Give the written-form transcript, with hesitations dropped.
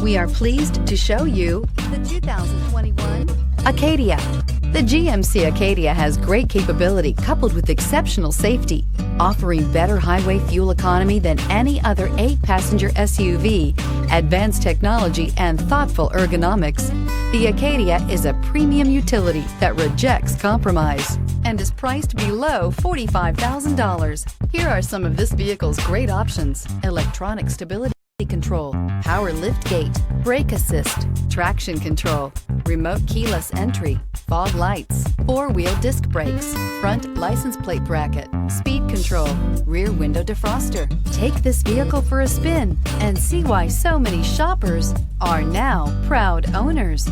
We are pleased to show you the 2021 Acadia. The GMC Acadia has great capability coupled with exceptional safety, offering better highway fuel economy than any other 8-passenger SUV, advanced technology, and thoughtful ergonomics. The Acadia is a premium utility that rejects compromise and is priced below $45,000. Here are some of this vehicle's great options: electronic stability control, power lift gate, brake assist, traction control, remote keyless entry, fog lights, 4-wheel disc brakes, front license plate bracket, speed control, rear window defroster. Take this vehicle for a spin and see why so many shoppers are now proud owners.